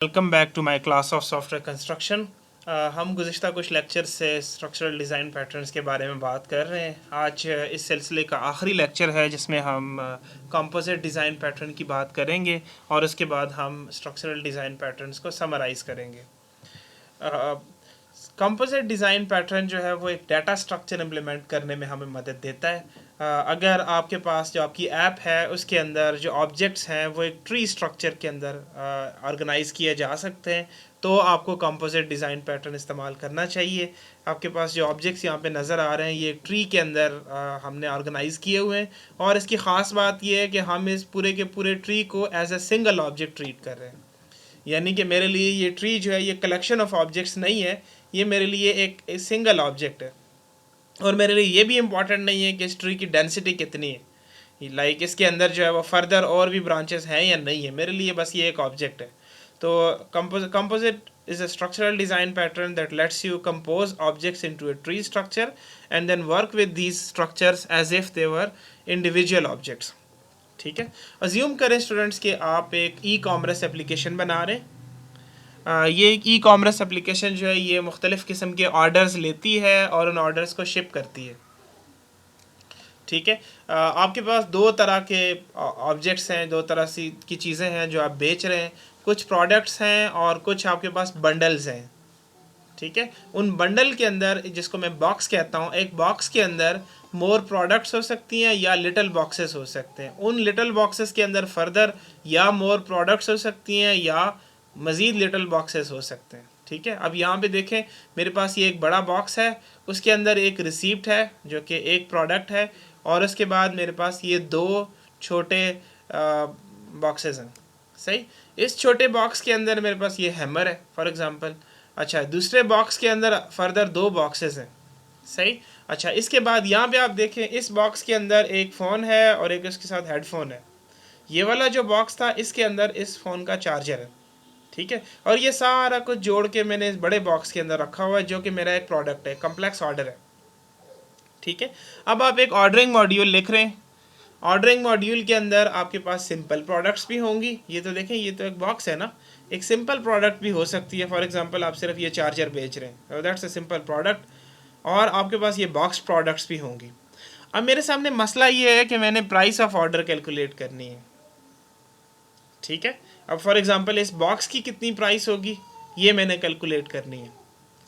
Welcome back to my class of software construction. हम गुज़िश्ता कुछ लेक्चर से स्ट्रक्चरल डिज़ाइन पैटर्न्स के बारे में बात कर रहे हैं। आज इस सिलसिले का आखिरी लेक्चर है जिसमें हम कंपोजिट डिज़ाइन पैटर्न की बात करेंगे और उसके बाद हम स्ट्रक्चरल डिज़ाइन पैटर्न्स को समराइज़ करेंगे। कंपोजिट डिज़ाइन पैटर्न जो है वो एक डाटा स्ट्रक्चर इम्प्लीमेंट करने में हमें मदद देता है। अगर आपके पास जो आपकी ऐप है उसके अंदर जो ऑब्जेक्ट्स हैं वो एक ट्री स्ट्रक्चर के अंदर ऑर्गेनाइज़ किए जा सकते हैं तो आपको कंपोजिट डिज़ाइन पैटर्न इस्तेमाल करना चाहिए। आपके पास जो ऑब्जेक्ट्स यहाँ पे नज़र आ रहे हैं ये एक ट्री के अंदर हमने ऑर्गेनाइज़ किए हुए हैं और इसकी ख़ास बात ये है कि हम इस पूरे के पूरे ट्री को as a single object treat कर रहे हैं। यानी कि मेरे लिए ये ट्री जो है ये कलेक्शन ऑफ ऑब्जेक्ट्स नहीं है, ये मेरे लिए एक सिंगल ऑब्जेक्ट है। और मेरे लिए ये भी इम्पॉर्टेंट नहीं है कि इस ट्री की डेंसिटी कितनी है, लाइक इसके अंदर जो है वो फर्दर और भी ब्रांचेस हैं या नहीं है, मेरे लिए बस ये एक ऑब्जेक्ट है। तो composite is a structural design pattern that lets you compose objects into a tree structure and then work with these structures as if they were individual objects। ठीक है, अज्यूम करें स्टूडेंट्स कि आप एक ई कॉमर्स एप्लीकेशन बना रहे हैं। ये एक ई कॉमर्स एप्लीकेशन जो है ये मुख्तलिफ़ किस्म के ऑर्डर्स लेती है और उन ऑर्डर्स को शिप करती है। ठीक है, आपके पास दो तरह के ऑब्जेक्ट्स हैं, दो तरह की चीज़ें हैं जो आप बेच रहे हैं। कुछ प्रोडक्ट्स हैं और कुछ आपके पास बंडल्स हैं। ठीक है, उन बंडल के अंदर, जिसको मैं बॉक्स कहता हूँ, एक बॉक्स के अंदर मोर प्रोडक्ट्स हो सकती हैं या लिटिल बॉक्सेस हो सकते हैं। उन लिटिल बॉक्सेस के अंदर फर्दर या मोर प्रोडक्ट्स हो सकती हैं या मज़ीद लिटिल बॉक्सेस हो सकते हैं। ठीक है, अब यहाँ पे देखें मेरे पास ये एक बड़ा बॉक्स है, उसके अंदर एक रिसीप्ट है जो कि एक प्रोडक्ट है और उसके बाद मेरे पास ये दो छोटे बॉक्सेस हैं। सही, इस छोटे बॉक्स के अंदर मेरे पास ये हैमर है फॉर एग्ज़ाम्पल। अच्छा, दूसरे बॉक्स के अंदर फर्दर दो बॉक्सेस हैं। सही, अच्छा, इसके बाद यहाँ पे आप देखें इस बॉक्स के अंदर एक फ़ोन है और एक उसके साथ हेडफोन है। ये वाला जो बॉक्स था इसके अंदर इस फ़ोन का चार्जर है। ठीक है, और ये सारा कुछ जोड़ के मैंने इस बड़े बॉक्स के अंदर रखा हुआ है जो कि मेरा एक प्रोडक्ट है, कम्प्लेक्स ऑर्डर है। ठीक है, अब आप एक ऑर्डरिंग मॉड्यूल लिख रहे हैं। ऑर्डरिंग मॉड्यूल के अंदर आपके पास सिंपल प्रोडक्ट्स भी होंगी। ये तो देखें, ये तो एक बॉक्स है ना, एक सिंपल प्रोडक्ट भी हो सकती है। फॉर एग्जांपल आप सिर्फ ये चार्जर बेच रहे हैं, दैट्स अ सिंपल प्रोडक्ट। और आपके पास ये बॉक्स प्रोडक्ट्स भी होंगी। अब मेरे सामने मसला ये है कि मैंने प्राइस ऑफ ऑर्डर कैलकुलेट करनी है। ठीक है, अब फॉर एग्जांपल इस बॉक्स की कितनी प्राइस होगी ये मैंने कैलकुलेट करनी है।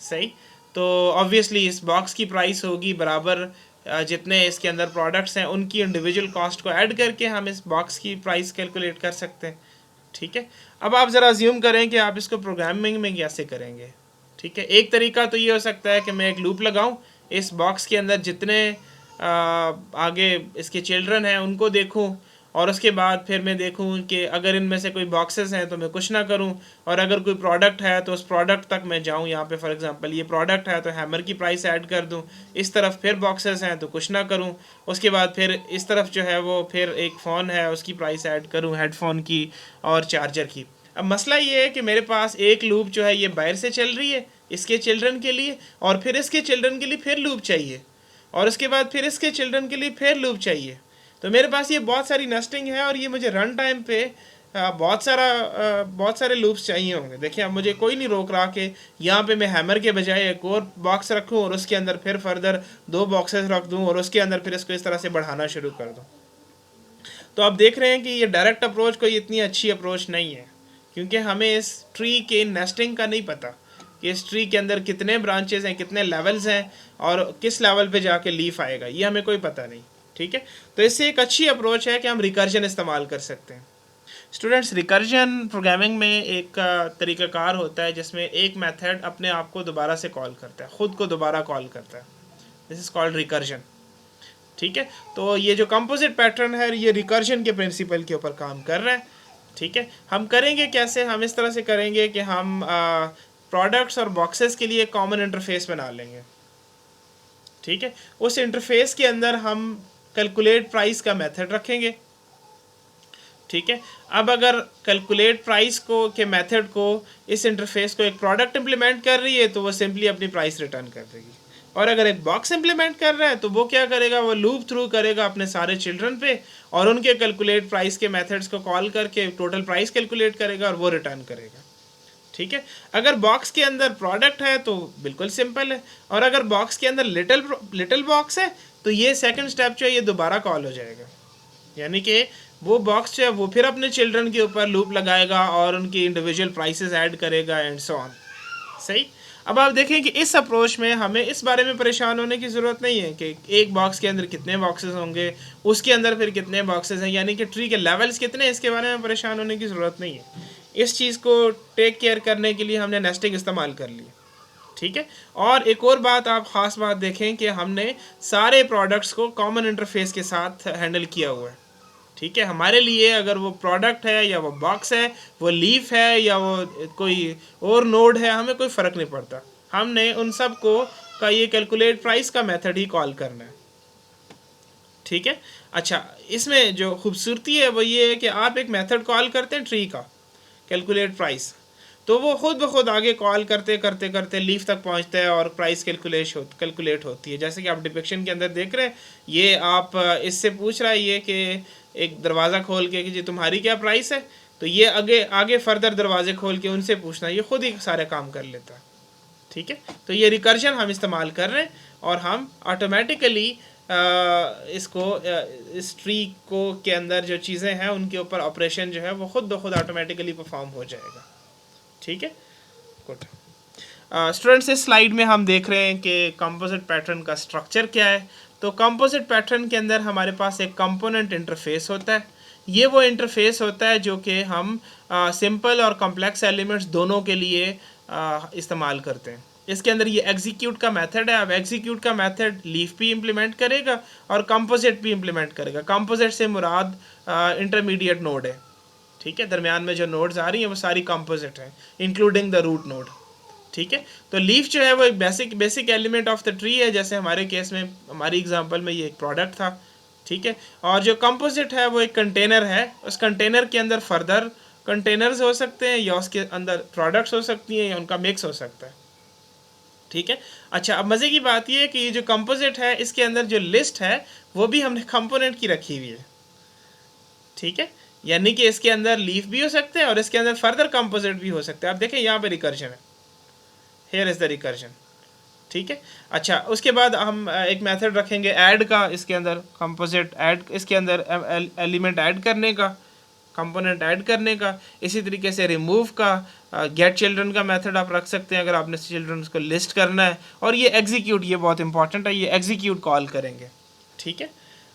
सही, तो ऑब्वियसली इस बॉक्स की प्राइस होगी बराबर जितने इसके अंदर प्रोडक्ट्स हैं उनकी इंडिविजुअल कॉस्ट को ऐड करके हम इस बॉक्स की प्राइस कैलकुलेट कर सकते हैं। ठीक है, अब आप ज़रा अज्यूम करें कि आप इसको प्रोग्रामिंग में कैसे करेंगे। ठीक है, एक तरीका तो ये हो सकता है कि मैं एक लूप लगाऊं, इस बॉक्स के अंदर जितने आगे इसके चिल्ड्रन हैं उनको देखूं और उसके बाद फिर मैं देखूं कि अगर इनमें से कोई बॉक्सेस हैं तो मैं कुछ ना करूं, और अगर कोई प्रोडक्ट है तो उस प्रोडक्ट तक मैं जाऊं। यहाँ पे फॉर एग्जांपल ये प्रोडक्ट है तो हैमर की प्राइस ऐड कर दूं, इस तरफ फिर बॉक्सेस हैं तो कुछ ना करूं, उसके बाद फिर इस तरफ जो है वो फिर एक फ़ोन है उसकी प्राइस ऐड करूं, हेडफोन की और चार्जर की। अब मसला ये है कि मेरे पास एक लूप जो है ये बाहर से चल रही है इसके चिल्ड्रन के लिए, और फिर इसके चिल्ड्रन के लिए फिर लूप चाहिए, और उसके बाद फिर इसके चिल्ड्रन के लिए फिर लूप चाहिए। तो मेरे पास ये बहुत सारी नेस्टिंग है और ये मुझे रन टाइम पे बहुत सारे लूप्स चाहिए होंगे। देखिए, अब मुझे कोई नहीं रोक रहा कि यहाँ पे मैं हैमर के बजाय एक और बॉक्स रखूँ और उसके अंदर फिर फर्दर दो बॉक्सेस रख दूँ और उसके अंदर फिर इसको इस तरह से बढ़ाना शुरू कर दूँ। तो आप देख रहे हैं कि ये डायरेक्ट अप्रोच कोई इतनी अच्छी अप्रोच नहीं है, क्योंकि हमें इस ट्री के नेस्टिंग का नहीं पता कि इस ट्री के अंदर कितने ब्रांचेस हैं, कितने लेवल्स हैं और किस लेवल पे जाके लीफ आएगा, ये हमें कोई पता नहीं। ठीक है, तो इससे एक अच्छी अप्रोच है कि हम रिकर्जन इस्तेमाल कर सकते हैं। स्टूडेंट्स, रिकर्जन प्रोग्रामिंग में एक तरीक़ाकार होता है जिसमें एक मेथड अपने आप को दोबारा से कॉल करता है, ख़ुद को दोबारा कॉल करता है। This is called recursion. ठीक है, तो ये जो कंपोजिट पैटर्न है ये रिकर्जन के प्रिंसिपल के ऊपर काम कर रहा है। ठीक है, हम करेंगे कैसे, हम इस तरह से करेंगे कि हम प्रोडक्ट्स और बॉक्सेस के लिए कॉमन इंटरफेस बना लेंगे। ठीक है, उस इंटरफेस के अंदर हम कैलकुलेट प्राइस का मेथड रखेंगे। ठीक है, अब अगर कैलकुलेट प्राइस को के मेथड को इस इंटरफेस को एक प्रोडक्ट इम्प्लीमेंट कर रही है तो वो सिंपली अपनी प्राइस रिटर्न कर देगी, और अगर एक बॉक्स इम्प्लीमेंट कर रहा है तो वो क्या करेगा, वो लूप थ्रू करेगा अपने सारे चिल्ड्रन पे और उनके कैलकुलेट प्राइस के मेथड्स को कॉल करके टोटल प्राइस कैलकुलेट करेगा और वो रिटर्न करेगा। ठीक है। अगर बॉक्स के अंदर प्रोडक्ट है तो बिल्कुल सिंपल है, और अगर बॉक्स के अंदर लिटिल बॉक्स है तो ये सेकंड स्टेप जो है ये दोबारा कॉल हो जाएगा, यानी कि वो बॉक्स जो है वो फिर अपने चिल्ड्रन के ऊपर लूप लगाएगा और उनकी इंडिविजुअल प्राइसेस ऐड करेगा एंड सो ऑन। सही। अब आप देखें कि इस अप्रोच में हमें इस बारे में परेशान होने की ज़रूरत नहीं है कि एक बॉक्स के अंदर कितने बॉक्सेस होंगे, उसके अंदर फिर कितने बॉक्सेस हैं, यानी कि ट्री के लेवल्स कितने, इसके बारे में परेशान होने की ज़रूरत नहीं है। इस चीज़ को टेक केयर करने के लिए हमने नेस्टिंग इस्तेमाल कर ली। ठीक है। और एक और बात, आप ख़ास बात देखें कि हमने सारे प्रोडक्ट्स को कॉमन इंटरफेस के साथ हैंडल किया हुआ है। ठीक है। हमारे लिए अगर वो प्रोडक्ट है या वो बॉक्स है, वो लीफ है या वो कोई और नोड है, हमें कोई फ़र्क नहीं पड़ता। हमने उन सब को का ये कैलकुलेट प्राइस का मेथड ही कॉल करना है। ठीक है। अच्छा, इसमें जो खूबसूरती है वो ये है कि आप एक मेथड कॉल करते हैं ट्री का, कैलकुलेट प्राइस, तो वो खुद ब खुद आगे कॉल करते करते करते लीफ तक पहुंचता है और प्राइस कैलकुलेट होती है। जैसे कि आप डिपिक्शन के अंदर देख रहे हैं, ये आप इससे पूछ रहा है ये कि एक दरवाज़ा खोल के कि जी तुम्हारी क्या प्राइस है, तो ये आगे आगे फर्दर दरवाजे खोल के उनसे पूछना, ये खुद ही सारे काम कर लेता है। ठीक है। तो ये रिकर्जन हम इस्तेमाल कर रहे हैं और हम ऑटोमेटिकली इसको इस ट्री को के अंदर जो चीज़ें हैं उनके ऊपर ऑपरेशन जो है वो खुद ब खुद ऑटोमेटिकली परफॉर्म हो जाएगा। ठीक है। गुड। स्टूडेंट्स, इस स्लाइड में हम देख रहे हैं कि कंपोजिट पैटर्न का स्ट्रक्चर क्या है। तो कंपोजिट पैटर्न के अंदर हमारे पास एक कंपोनेंट इंटरफेस होता है। ये वो इंटरफेस होता है जो कि हम सिंपल और कॉम्प्लेक्स एलिमेंट्स दोनों के लिए इस्तेमाल करते हैं। इसके अंदर ये एग्जीक्यूट का मेथड है। अब एग्जीक्यूट का मेथड लीफ भी इम्प्लीमेंट करेगा और कंपोजिट भी इम्प्लीमेंट करेगा। कंपोजिट से मुराद इंटरमीडिएट नोड है। ठीक है। दरमियान में जो नोड्स आ रही हैं वो सारी कंपोजिट हैं, इंक्लूडिंग द रूट नोड। ठीक है। तो लीफ जो है वो एक basic element of the tree है। जैसे हमारे केस में, हमारी एग्जांपल में ये एक प्रोडक्ट था। ठीक है। और जो कंपोजिट है वो एक कंटेनर है। उस कंटेनर के अंदर फर्दर कंटेनर्स हो सकते हैं या उसके अंदर प्रोडक्ट्स हो सकती हैं या उनका मिक्स हो सकता है। ठीक है। अच्छा, अब मज़े की बात ये है कि ये जो कंपोजिट है इसके अंदर जो लिस्ट है वो भी हमने कंपोनेंट की रखी हुई है। ठीक है। यानी कि इसके अंदर लीफ भी हो सकते हैं और इसके अंदर फर्दर कंपोजिट भी हो सकते हैं। आप देखें यहाँ पे रिकर्जन है, हेयर इज़ द रिकर्जन। ठीक है। अच्छा, उसके बाद हम एक मेथड रखेंगे ऐड का, इसके अंदर कंपोजिट ऐड, इसके अंदर एलिमेंट ऐड करने का, कंपोनेंट ऐड करने का। इसी तरीके से रिमूव का, गेट चिल्ड्रन का मेथड आप रख सकते हैं अगर आपने चिल्ड्रन को लिस्ट करना है। और ये एग्जीक्यूट, ये बहुत इंपॉर्टेंट है, ये एग्जीक्यूट कॉल करेंगे। ठीक है।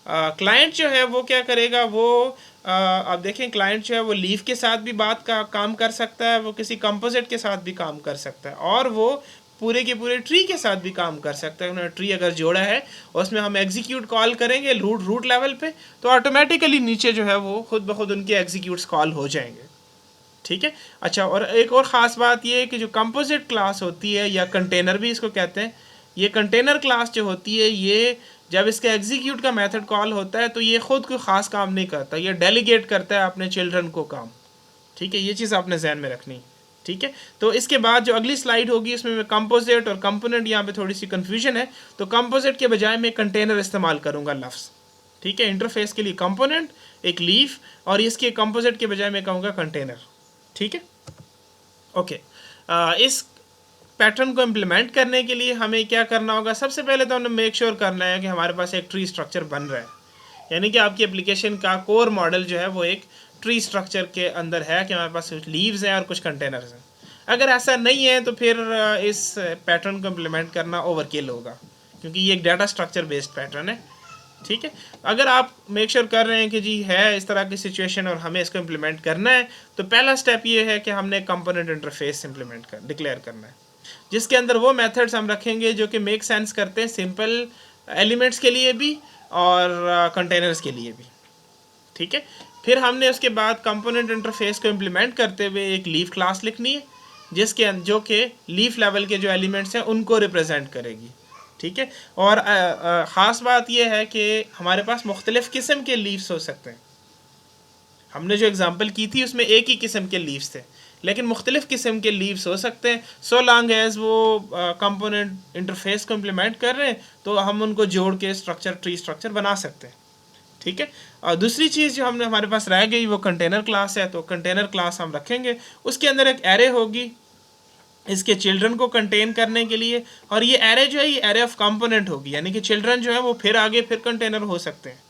क्लाइंट जो है वो क्या करेगा, वो आप देखें क्लाइंट जो है वो लीफ के साथ भी बात का काम कर सकता है, वो किसी कंपोजिट के साथ भी काम कर सकता है, और वो पूरे के पूरे ट्री के साथ भी काम कर सकता है। उन्होंने ट्री अगर जोड़ा है उसमें हम एग्जीक्यूट कॉल करेंगे रूट लेवल पे, तो ऑटोमेटिकली नीचे जो है वो खुद ब खुद उनके एग्जीक्यूट्स कॉल हो जाएंगे। ठीक है। अच्छा, और एक और ख़ास बात ये है कि जो कंपोजिट क्लास होती है या कंटेनर भी इसको कहते हैं, ये कंटेनर क्लास जो होती है, ये जब इसका एग्जीक्यूट का मेथड कॉल होता है तो ये ख़ुद कोई ख़ास काम नहीं करता, ये डेलीगेट करता है अपने चिल्ड्रन को काम। ठीक है। ये चीज़ आपने जहन में रखनी। ठीक है। तो इसके बाद जो अगली स्लाइड होगी उसमें मैं कंपोजिट और कंपोनेंट, यहाँ पे थोड़ी सी कन्फ्यूजन है, तो कंपोजिट के बजाय मैं कंटेनर इस्तेमाल करूँगा लफ्ज़। ठीक है। इंटरफेस के लिए कंपोनेंट, एक लीफ, और इसके कंपोजिट के बजाय मैं कहूँगा कंटेनर। ठीक है। ओके। इस पैटर्न को इम्प्लीमेंट करने के लिए हमें क्या करना होगा, सबसे पहले तो हमें मेक श्योर करना है कि हमारे पास एक ट्री स्ट्रक्चर बन रहा है, यानी कि आपकी एप्लीकेशन का कोर मॉडल जो है वो एक ट्री स्ट्रक्चर के अंदर है कि हमारे पास कुछ लीव्स हैं और कुछ कंटेनर्स हैं। अगर ऐसा नहीं है तो फिर इस पैटर्न को इम्प्लीमेंट करना ओवरकिल होगा, क्योंकि ये एक डाटा स्ट्रक्चर बेस्ड पैटर्न है। ठीक है। अगर आप मेक श्योर कर रहे हैं कि जी है इस तरह की सिचुएशन और हमें इसको इम्प्लीमेंट करना है, तो पहला स्टेप ये है कि हमने कंपोनेंट इंटरफेस डिक्लेयर करना है, जिसके अंदर वो मेथड्स हम रखेंगे जो कि मेक सेंस करते हैं सिंपल एलिमेंट्स के लिए भी और कंटेनर्स के लिए भी। ठीक है। फिर हमने उसके बाद कंपोनेंट इंटरफेस को इम्प्लीमेंट करते हुए एक लीफ क्लास लिखनी है, जो कि लीफ लेवल के जो एलिमेंट्स हैं उनको रिप्रेजेंट करेगी। ठीक है। और ख़ास बात यह है कि हमारे पास मुख्तलिफ़ किस्म के लीव्स हो सकते हैं। हमने जो एग्जांपल की थी उसमें एक ही किस्म के लीव्स थे, लेकिन मुख्तलिफ़ किस्म के लीव्स हो सकते हैं, सो लॉन्ग एज वो कंपोनेंट इंटरफेस को इम्प्लीमेंट कर रहे हैं तो हम उनको जोड़ के ट्री स्ट्रक्चर बना सकते हैं। ठीक है। और दूसरी चीज़ जो हमारे पास रह गई वो कंटेनर क्लास है, तो कंटेनर क्लास हम रखेंगे, उसके अंदर एक एरे होगी इसके चिल्ड्रन को कंटेन करने के लिए, और ये एरे जो है ये एरे ऑफ कंपोनेंट होगी, यानी कि चिल्ड्रन जो है वो फिर आगे फिर कंटेनर हो सकते हैं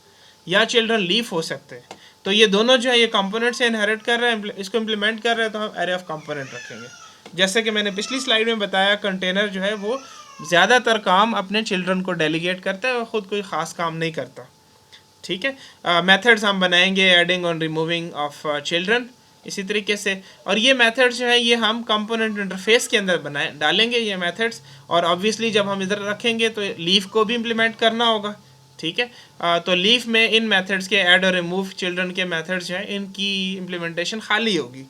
या चिल्ड्रन लीफ हो सकते हैं। तो ये दोनों जो है ये कंपोनेंट से इनहेरिट कर रहे हैं, इसको इम्प्लीमेंट कर रहे हैं, तो हम एरे ऑफ कंपोनेंट रखेंगे। जैसे कि मैंने पिछली स्लाइड में बताया, कंटेनर जो है वो ज़्यादातर काम अपने चिल्ड्रन को डेलीगेट करता है और ख़ुद कोई ख़ास काम नहीं करता। ठीक है, मेथड्स हम बनाएंगे एडिंग और रिमूविंग ऑफ चिल्ड्रन इसी तरीके से, और ये मेथड्स जो है ये हम कंपोनेंट इंटरफेस के अंदर डालेंगे ये मेथड्स, और ऑब्वियसली जब हम इधर रखेंगे तो लीफ को भी इम्प्लीमेंट करना होगा। ठीक है, तो लीफ में इन मेथड्स के ऐड और रिमूव चिल्ड्रन के मेथड्स जो हैं इनकी इम्प्लीमेंटेशन खाली होगी।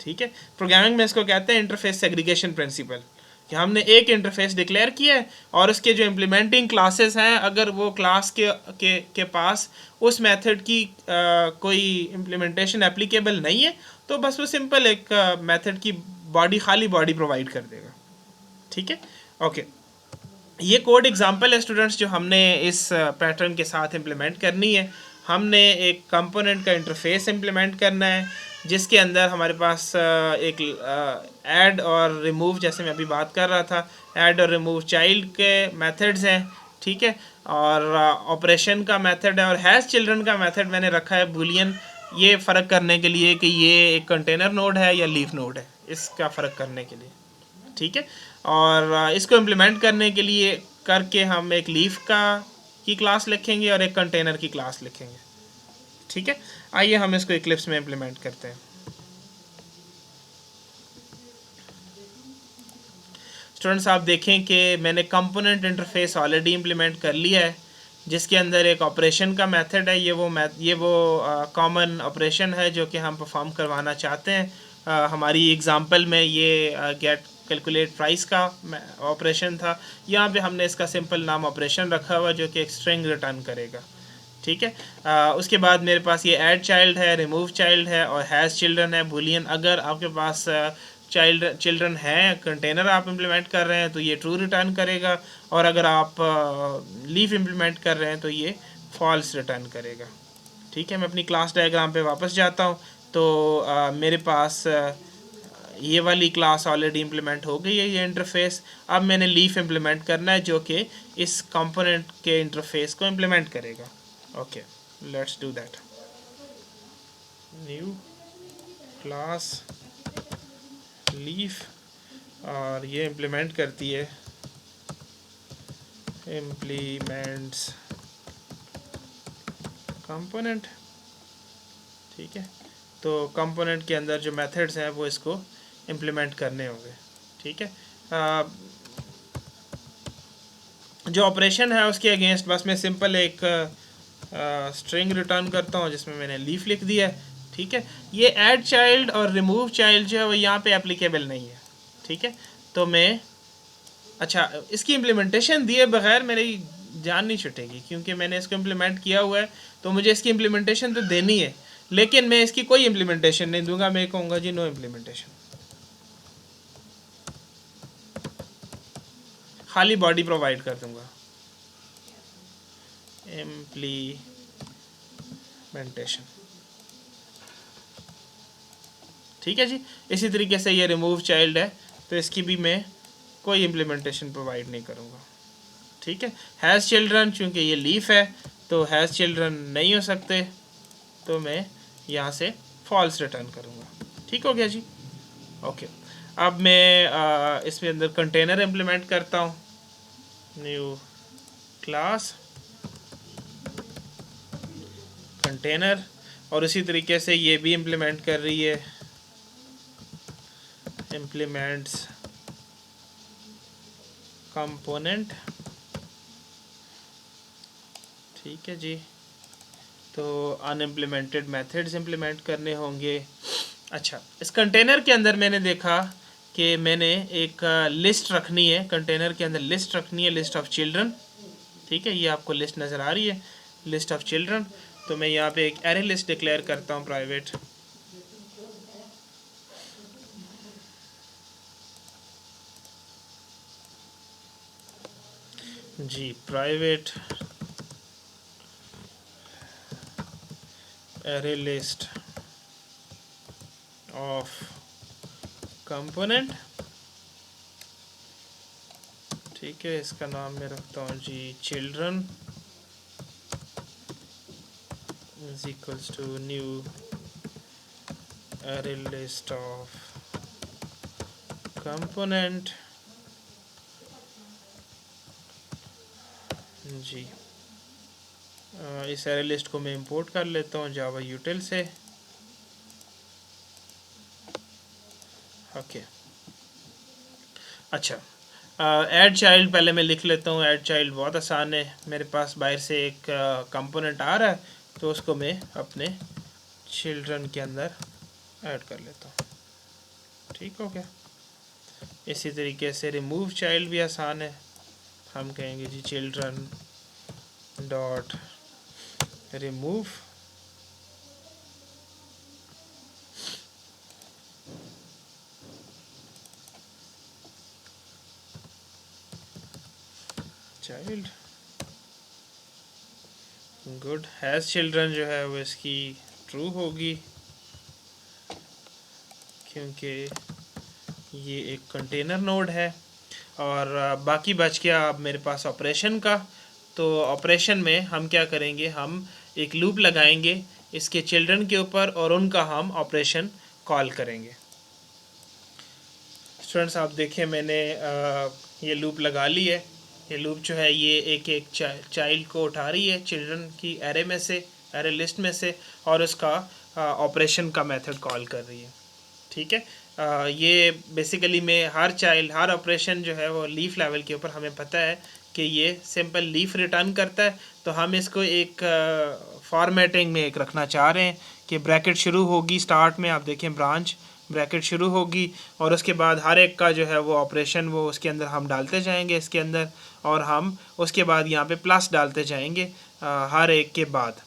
ठीक है, प्रोग्रामिंग में इसको कहते हैं इंटरफेस सेग्रीगेशन प्रिंसिपल, कि हमने एक इंटरफेस डिक्लेयर किया है और उसके जो इम्प्लीमेंटिंग क्लासेस हैं, अगर वो क्लास के पास उस मेथड की कोई इम्प्लीमेंटेशन एप्लीकेबल नहीं है तो बस वो सिंपल एक मेथड की खाली बॉडी प्रोवाइड कर देगा। ठीक है, ओके, ये कोड एग्जांपल है स्टूडेंट्स जो हमने इस पैटर्न के साथ इम्प्लीमेंट करनी है। हमने एक कंपोनेंट का इंटरफेस इम्प्लीमेंट करना है जिसके अंदर हमारे पास एक ऐड और रिमूव, जैसे मैं अभी बात कर रहा था, ऐड और रिमूव चाइल्ड के मेथड्स हैं। ठीक है, और ऑपरेशन का मेथड है, और हैज़ चिल्ड्रन का मेथड मैंने रखा है बूलियन, ये फ़र्क करने के लिए कि ये एक कंटेनर नोड है या लीफ नोड है, इसका फ़र्क करने के लिए। ठीक है, और इसको इम्प्लीमेंट करने के लिए करके हम एक लीफ की क्लास लिखेंगे और एक कंटेनर की क्लास लिखेंगे। ठीक है, आइए हम इसको इक्लिप्स में इम्प्लीमेंट करते हैं। स्टूडेंट्स आप देखें कि मैंने कंपोनेंट इंटरफेस ऑलरेडी इम्प्लीमेंट कर लिया है, जिसके अंदर एक ऑपरेशन का मेथड है। ये वो कॉमन ऑपरेशन है जो कि हम परफॉर्म करवाना चाहते हैं। हमारी एग्जांपल में ये गेट कैलकुलेट प्राइस का ऑपरेशन था। यहाँ पे हमने इसका सिंपल नाम ऑपरेशन रखा हुआ जो कि एक स्ट्रिंग रिटर्न करेगा। ठीक है, उसके बाद मेरे पास ये ऐड चाइल्ड है, रिमूव चाइल्ड है और हैज़ चिल्ड्रन है बूलियन। अगर आपके पास चिल्ड्रन हैं, कंटेनर आप इम्प्लीमेंट कर रहे हैं तो ये ट्रू रिटर्न करेगा, और अगर आप लीफ इम्प्लीमेंट कर रहे हैं तो ये फॉल्स रिटर्न करेगा। ठीक है, मैं अपनी क्लास डायग्राम पे वापस जाता हूँ। तो मेरे पास ये वाली क्लास ऑलरेडी इम्प्लीमेंट हो गई है, ये इंटरफेस। अब मैंने लीफ इम्प्लीमेंट करना है जो कि इस कंपोनेंट के इंटरफेस को इम्प्लीमेंट करेगा। Okay, let's do that. New class leaf, और ये इम्प्लीमेंट करती है इम्प्लीमेंट्स कंपोनेंट। ठीक है, तो कंपोनेंट के अंदर जो मेथड्स हैं वो इसको इम्प्लीमेंट करने होंगे। ठीक है, जो ऑपरेशन है उसके अगेंस्ट बस मैं सिंपल एक स्ट्रिंग रिटर्न करता हूँ जिसमें मैंने लीफ लिख दिया है। ठीक है, ये ऐड चाइल्ड और रिमूव चाइल्ड जो है वो यहाँ पे एप्लीकेबल नहीं है। ठीक है, तो मैं इसकी इम्प्लीमेंटेशन दिए बगैर मेरी जान नहीं छुटेगी, क्योंकि मैंने इसको इम्प्लीमेंट किया हुआ है तो मुझे इसकी इम्प्लीमेंटेशन तो देनी है, लेकिन मैं इसकी कोई इम्प्लीमेंटेशन नहीं दूंगा। मैं कहूँगा जी नो इम्प्लीमेंटेशन, खाली बॉडी प्रोवाइड कर दूंगा। इम्प्लीमेंटेशन, ठीक है जी। इसी तरीके से ये रिमूव चाइल्ड है तो इसकी भी मैं कोई इम्प्लीमेंटेशन प्रोवाइड नहीं करूँगा। ठीक है, हैज़ चिल्ड्रन, चूँकि ये लीफ है तो हैज़ चिल्ड्रन नहीं हो सकते, तो मैं यहाँ से फॉल्स रिटर्न करूँगा। ठीक हो गया जी, ओके। अब मैं इसमें अंदर कंटेनर इम्प्लीमेंट करता हूँ, न्यू क्लास कंटेनर, और उसी तरीके से ये भी इम्प्लीमेंट कर रही है इम्प्लीमेंट्स कंपोनेंट। ठीक है जी, तो अनइम्प्लीमेंटेड मेथड्स इम्प्लीमेंट करने होंगे। अच्छा, इस कंटेनर के अंदर मैंने देखा कि मैंने एक लिस्ट रखनी है, कंटेनर के अंदर लिस्ट रखनी है, लिस्ट ऑफ चिल्ड्रन। ठीक है, ये आपको लिस्ट नज़र आ रही है, लिस्ट ऑफ चिल्ड्रन। तो मैं यहाँ पे एक एरे लिस्ट डिक्लेयर करता हूँ प्राइवेट, जी private array list of component. ठीक है, इसका नाम मैं रखता हूँ G children is equals to new array list of component जी। इस array list को मैं इंपोर्ट कर लेता हूँ जावा यूटिल से। ओके अच्छा, ऐड चाइल्ड पहले मैं लिख लेता हूँ। ऐड चाइल्ड बहुत आसान है, मेरे पास बाहर से एक कंपोनेंट आ रहा है तो उसको मैं अपने चिल्ड्रन के अंदर ऐड कर लेता हूँ। ठीक हो गया। इसी तरीके से रिमूव चाइल्ड भी आसान है, हम कहेंगे G children dot remove child. Good, has children जो है वो इसकी ट्रू होगी क्योंकि ये एक कंटेनर नोड है। और बाकी बच गया अब मेरे पास ऑपरेशन का। तो ऑपरेशन में हम क्या करेंगे, हम एक लूप लगाएंगे इसके चिल्ड्रन के ऊपर और उनका हम ऑपरेशन कॉल करेंगे। स्टूडेंट्स आप देखें, मैंने ये लूप लगा ली है। ये लूप जो है ये एक एक चाइल्ड को उठा रही है चिल्ड्रन की एरे में से, एरे लिस्ट में से, और उसका ऑपरेशन का मेथड कॉल कर रही है। ठीक है, ये बेसिकली में हर ऑपरेशन जो है वो लीफ लेवल के ऊपर हमें पता है कि ये सिंपल लीफ रिटर्न करता है। तो हम इसको एक फॉर्मेटिंग में एक रखना चाह रहे हैं कि ब्रैकेट शुरू होगी स्टार्ट में, आप देखें ब्रांच ब्रैकेट शुरू होगी और उसके बाद हर एक का जो है वो ऑपरेशन वो उसके अंदर हम डालते जाएंगे इसके अंदर, और हम उसके बाद यहाँ पे प्लस डालते जाएंगे हर एक के बाद।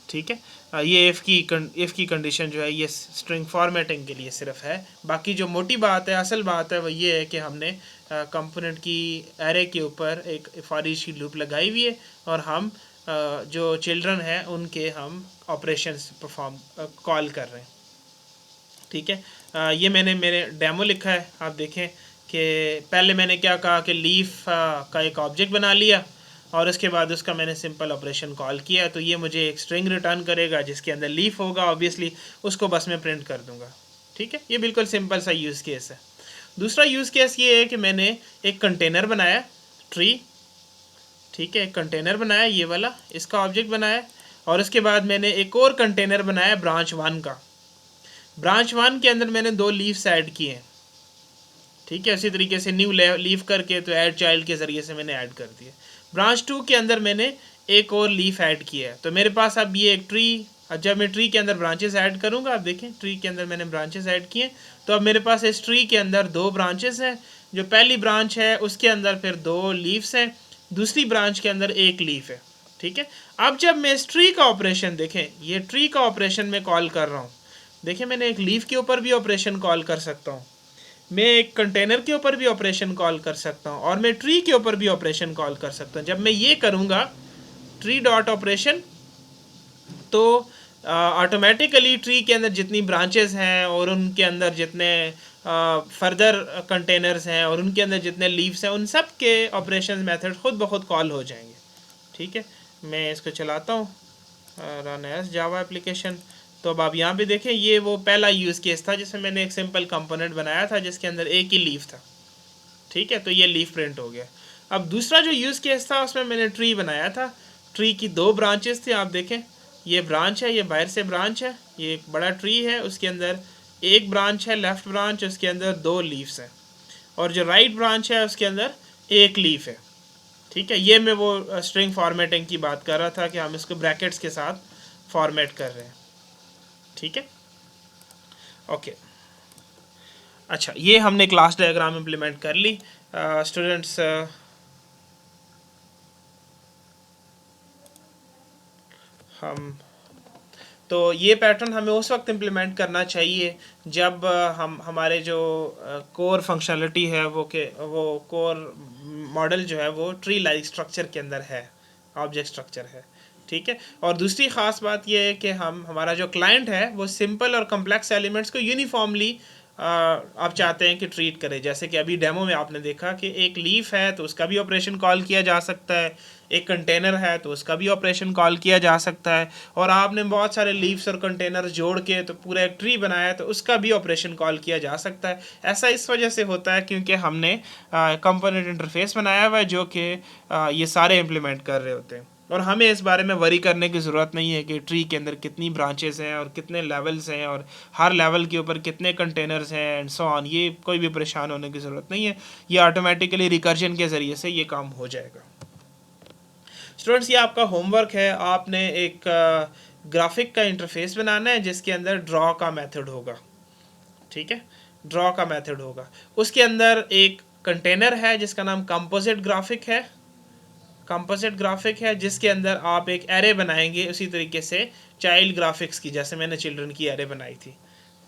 ठीक है, ये इफ़ की कंडीशन जो है ये स्ट्रिंग फॉर्मेटिंग के लिए सिर्फ है। बाकी जो मोटी बात है, असल बात है, वो ये है कि हमने कंपोनेंट की एरे के ऊपर एक फॉर ईच की लूप लगाई हुई है और हम जो चिल्ड्रन है उनके हम ऑपरेशंस परफॉर्म कॉल कर रहे हैं। ठीक है, ये मैंने मेरे डेमो लिखा है, आप देखें कि पहले मैंने क्या कहा कि लीफ का एक ऑब्जेक्ट बना लिया और उसके बाद उसका मैंने सिंपल ऑपरेशन कॉल किया, तो ये मुझे एक स्ट्रिंग रिटर्न करेगा जिसके अंदर लीफ होगा, ऑब्वियसली उसको बस मैं प्रिंट कर दूंगा। ठीक है, ये बिल्कुल सिंपल सा यूज़ केस है। दूसरा यूज़ केस ये है कि मैंने एक कंटेनर बनाया ट्री। ठीक है, एक कंटेनर बनाया ये वाला, इसका ऑब्जेक्ट बनाया, और उसके बाद मैंने एक और कंटेनर बनाया ब्रांच 1 का। ब्रांच 1 के अंदर मैंने 2 लीव्स ऐड किए हैं। ठीक है, इसी तरीके से न्यू लीफ करके तो ऐड चाइल्ड के ज़रिए से मैंने ऐड कर दिया। ब्रांच 2 के अंदर मैंने एक और लीफ ऐड किया है। तो मेरे पास अब ये एक ट्री, जब मैं ट्री के अंदर ब्रांचेस ऐड करूँगा, आप देखें ट्री के अंदर मैंने ब्रांचेस ऐड किए, तो अब मेरे पास इस ट्री के अंदर 2 ब्रांचेस हैं। जो पहली ब्रांच है उसके अंदर फिर 2 लीव्स हैं, दूसरी ब्रांच के अंदर 1 लीफ है। ठीक है, अब जब मैं इस ट्री का ऑपरेशन देखें, ये ट्री का ऑपरेशन मैं कॉल कर रहा हूँ, देखिए मैंने एक लीफ के ऊपर भी ऑपरेशन कॉल कर सकता हूँ, मैं एक कंटेनर के ऊपर भी ऑपरेशन कॉल कर सकता हूँ, और मैं ट्री के ऊपर भी ऑपरेशन कॉल कर सकता हूँ। जब मैं ये करूँगा ट्री डॉट ऑपरेशन, तो ऑटोमेटिकली ट्री के अंदर जितनी ब्रांचेस हैं और उनके अंदर जितने फर्दर कंटेनर्स हैं और उनके अंदर जितने लीव्स हैं, उन सब के ऑपरेशन मेथड खुद ब खुद कॉल हो जाएंगे। ठीक है, मैं इसको चलाता हूँ रन एज जावा एप्लीकेशन। तो अब आप यहाँ पे देखें, ये वो पहला यूज़ केस था जिसमें मैंने एक सिंपल कंपोनेंट बनाया था जिसके अंदर एक ही लीफ था। ठीक है, तो ये लीफ प्रिंट हो गया। अब दूसरा जो यूज़ केस था उसमें मैंने ट्री बनाया था, ट्री की 2 ब्रांचेस थी, आप देखें ये ब्रांच है, ये बाहर से ब्रांच है, ये एक बड़ा ट्री है, उसके अंदर एक ब्रांच है लेफ़्ट ब्रांच, उसके अंदर 2 लीव्स हैं, और जो राइट ब्रांच है उसके अंदर 1 लीफ है। ठीक है, ये मैं वो स्ट्रिंग फॉर्मेटिंग की बात कर रहा था कि हम इसको ब्रैकेट्स के साथ फॉर्मेट कर रहे हैं। ठीक है, ओके अच्छा, ये हमने क्लास डायग्राम इम्प्लीमेंट कर ली स्टूडेंट्स। हम तो ये पैटर्न हमें उस वक्त इम्प्लीमेंट करना चाहिए जब हम हमारे जो कोर फंक्शनलिटी है वो कोर मॉडल जो है वो ट्री लाइक स्ट्रक्चर के अंदर है, ऑब्जेक्ट स्ट्रक्चर है। ठीक है, और दूसरी ख़ास बात ये है कि हमारा जो क्लाइंट है वो सिंपल और कम्प्लेक्स एलिमेंट्स को यूनिफॉर्मली आप चाहते हैं कि ट्रीट करें। जैसे कि अभी डेमो में आपने देखा कि एक लीफ है तो उसका भी ऑपरेशन कॉल किया जा सकता है, एक कंटेनर है तो उसका भी ऑपरेशन कॉल किया जा सकता है, और आपने बहुत सारे लीव्स और कंटेनर जोड़ के तो पूरा एक ट्री बनाया तो उसका भी ऑपरेशन कॉल किया जा सकता है। ऐसा इस वजह से होता है क्योंकि हमने कंपोनेंट इंटरफेस बनाया हुआ है जो कि ये सारे इम्प्लीमेंट कर रहे होते हैं, और हमें इस बारे में वरी करने की ज़रूरत नहीं है कि ट्री के अंदर कितनी ब्रांचेस हैं और कितने लेवल्स हैं और हर लेवल के ऊपर कितने कंटेनर्स हैं एंड सो ऑन। ये कोई भी परेशान होने की ज़रूरत नहीं है, ये ऑटोमेटिकली रिकर्जन के ज़रिए से ये काम हो जाएगा। स्टूडेंट्स, ये आपका होमवर्क है। आपने एक ग्राफिक का इंटरफेस बनाना है जिसके अंदर ड्रॉ का मेथड होगा, ठीक है, ड्रॉ का मेथड होगा। उसके अंदर एक कंटेनर है जिसका नाम कंपोजिट ग्राफिक है, कंपोजिट ग्राफिक है जिसके अंदर आप एक एरे बनाएंगे उसी तरीके से चाइल्ड ग्राफिक्स की, जैसे मैंने चिल्ड्रन की एरे बनाई थी,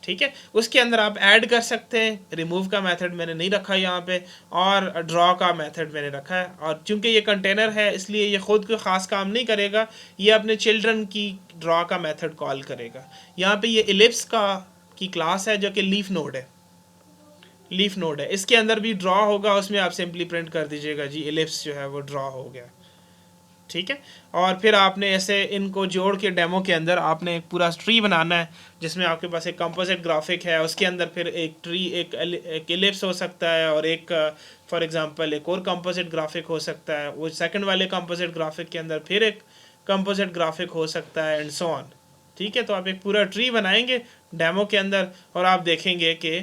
ठीक है। उसके अंदर आप ऐड कर सकते हैं, रिमूव का मेथड मैंने नहीं रखा यहाँ पे, और ड्रॉ का मेथड मैंने रखा है। और चूंकि ये कंटेनर है इसलिए ये खुद कोई ख़ास काम नहीं करेगा, ये अपने चिल्ड्रन की ड्रॉ का मेथड कॉल करेगा। यहाँ पे ये इलिप्स की क्लास है जो कि लीफ नोड है, लीफ नोड है, इसके अंदर भी ड्रॉ होगा, उसमें आप सिंपली प्रिंट कर दीजिएगा जी इलिप्स जो है वो ड्रॉ हो गया, ठीक है। और फिर आपने ऐसे इनको जोड़ के डेमो के अंदर आपने एक पूरा ट्री बनाना है जिसमें आपके पास एक कंपोजिट ग्राफिक है, उसके अंदर फिर एक ट्री, एक इलिप्स हो सकता है, और एक फॉर एग्जांपल एक और कंपोजिट ग्राफिक हो सकता है। वो सेकंड वाले कंपोजिट ग्राफिक के अंदर फिर एक कंपोजिट ग्राफिक हो सकता है एंड सो ऑन, ठीक है। तो आप एक पूरा ट्री बनाएंगे डेमो के अंदर और आप देखेंगे कि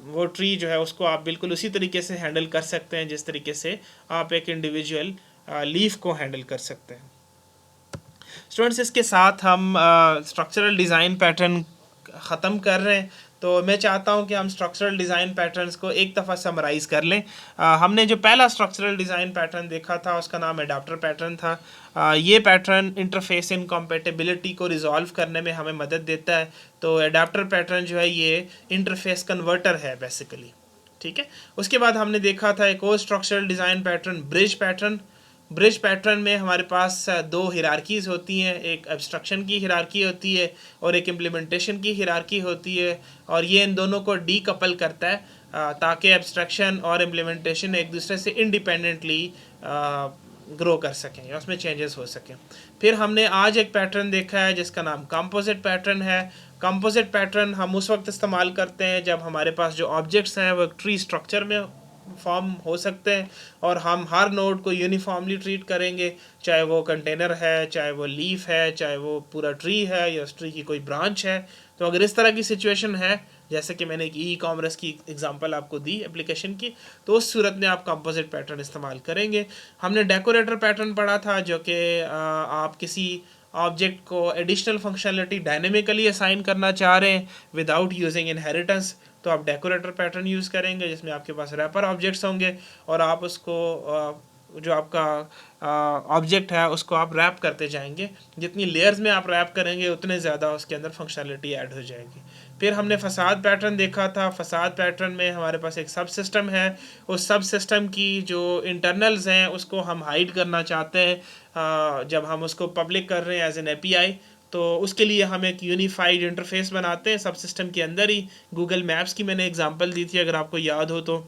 वो ट्री जो है उसको आप बिल्कुल उसी तरीके से हैंडल कर सकते हैं जिस तरीके से आप एक इंडिविजुअल लीफ को हैंडल कर सकते हैं। स्टूडेंट्स, इसके साथ हम स्ट्रक्चरल डिज़ाइन पैटर्न ख़त्म कर रहे हैं, तो मैं चाहता हूं कि हम स्ट्रक्चरल डिज़ाइन पैटर्न्स को एक दफ़ा समराइज़ कर लें। हमने जो पहला स्ट्रक्चरल डिज़ाइन पैटर्न देखा था उसका नाम एडाप्टर पैटर्न था। ये पैटर्न इंटरफेस इनकम्पेटिबिलिटी को रिजॉल्व करने में हमें मदद देता है। तो एडाप्टर पैटर्न जो है ये इंटरफेस कन्वर्टर है बेसिकली, ठीक है। उसके बाद हमने देखा था एक और structural design pattern bridge pattern. Bridge pattern में हमारे पास दो हिरार्कीज़ होती हैं, एक एब्स्ट्रक्शन की हिरार्की होती है और एक इम्प्लीमेंटेशन की हिरार्की होती है, और ये इन दोनों को डीकपल करता है ताकि एब्स्ट्रक्शन और इम्प्लीमेंटेशन एक दूसरे से इंडिपेंडेंटली ग्रो कर सकें या उसमें चेंजेस हो सकें। फिर हमने आज एक पैटर्न देखा है जिसका नाम कंपोजिट पैटर्न है। कंपोजिट पैटर्न हम उस वक्त इस्तेमाल करते हैं जब हमारे पास जो ऑब्जेक्ट्स हैं वो ट्री स्ट्रक्चर में फॉर्म हो सकते हैं, और हम हर नोड को यूनिफॉर्मली ट्रीट करेंगे, चाहे वो कंटेनर है, चाहे वो लीफ है, चाहे वो पूरा ट्री है या उस ट्री की कोई ब्रांच है। तो अगर इस तरह की सिचुएशन है, जैसे कि मैंने एक ई कॉमर्स की एग्जांपल आपको दी एप्लीकेशन की, तो उस सूरत में आप कंपोजिट पैटर्न इस्तेमाल करेंगे। हमने डेकोरेटर पैटर्न पढ़ा था जो कि आप किसी ऑब्जेक्ट को एडिशनल फंक्शनलिटी डायनेमिकली असाइन करना चाह रहे हैं विदाउट यूजिंग इनहेरिटेंस, तो आप डेकोरेटर पैटर्न यूज़ करेंगे जिसमें आपके पास रैपर ऑब्जेक्ट्स होंगे और आप उसको जो आपका ऑब्जेक्ट है उसको आप रैप करते जाएंगे। जितनी लेयर्स में आप रैप करेंगे उतने ज़्यादा उसके अंदर फंक्शनलिटी ऐड हो जाएगी। फिर हमने फसाद पैटर्न देखा था। फसाद पैटर्न में हमारे पास एक सब सिस्टम है, उस सब सिस्टम की जो इंटरनल्स हैं उसको हम हाइड करना चाहते हैं जब हम उसको पब्लिक कर रहे हैं एज एन एपीआई। तो उसके लिए हम एक यूनिफाइड इंटरफेस बनाते हैं सब सिस्टम के अंदर ही। गूगल मैप्स की मैंने एग्जांपल दी थी अगर आपको याद हो तो,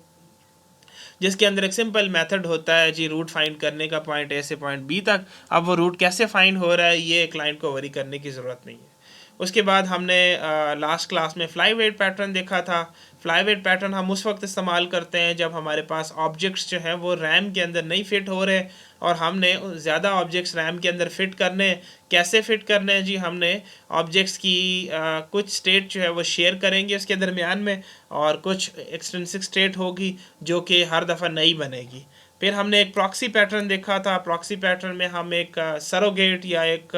जिसके अंदर एक सिंपल मेथड होता है जी रूट फाइंड करने का पॉइंट ए से पॉइंट बी तक। अब वो रूट कैसे फाइंड हो रहा है ये क्लाइंट को वरी करने की ज़रूरत नहीं है। उसके बाद हमने लास्ट क्लास में फ्लाई वेट पैटर्न देखा था। फ्लाई वेट पैटर्न हम उस वक्त इस्तेमाल करते हैं जब हमारे पास ऑब्जेक्ट्स जो हैं वो रैम के अंदर नहीं फ़िट हो रहे और हमने ज़्यादा ऑब्जेक्ट्स रैम के अंदर फ़िट करने। कैसे फ़िट करने हैं जी, हमने ऑब्जेक्ट्स की कुछ स्टेट जो है वो शेयर करेंगे उसके दरमियान में और कुछ एक्सट्रिंसिक स्टेट होगी जो कि हर दफ़ा नई बनेगी। फिर हमने एक प्रॉक्सी पैटर्न देखा था। प्रॉक्सी पैटर्न में हम एक सरोगेट या एक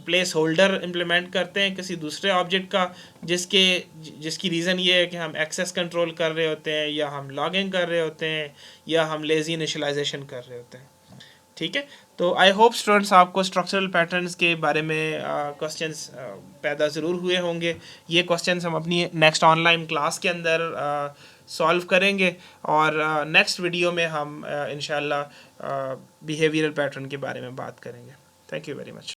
प्लेस होल्डर इम्प्लीमेंट करते हैं किसी दूसरे ऑब्जेक्ट का, जिसकी रीज़न ये है कि हम एक्सेस कंट्रोल कर रहे होते हैं या हम लॉगिंग कर रहे होते हैं या हम लेज़ी इनिशियलाइजेशन कर रहे होते हैं। ठीक है, तो आई होप स्टूडेंट्स आपको स्ट्रक्चरल पैटर्न्स के बारे में क्वेश्चंस पैदा ज़रूर हुए होंगे। ये क्वेश्चंस हम अपनी नेक्स्ट ऑनलाइन क्लास के अंदर सॉल्व करेंगे और नेक्स्ट वीडियो में हम इंशाल्लाह बिहेवियरल पैटर्न के बारे में बात करेंगे। Thank you very much.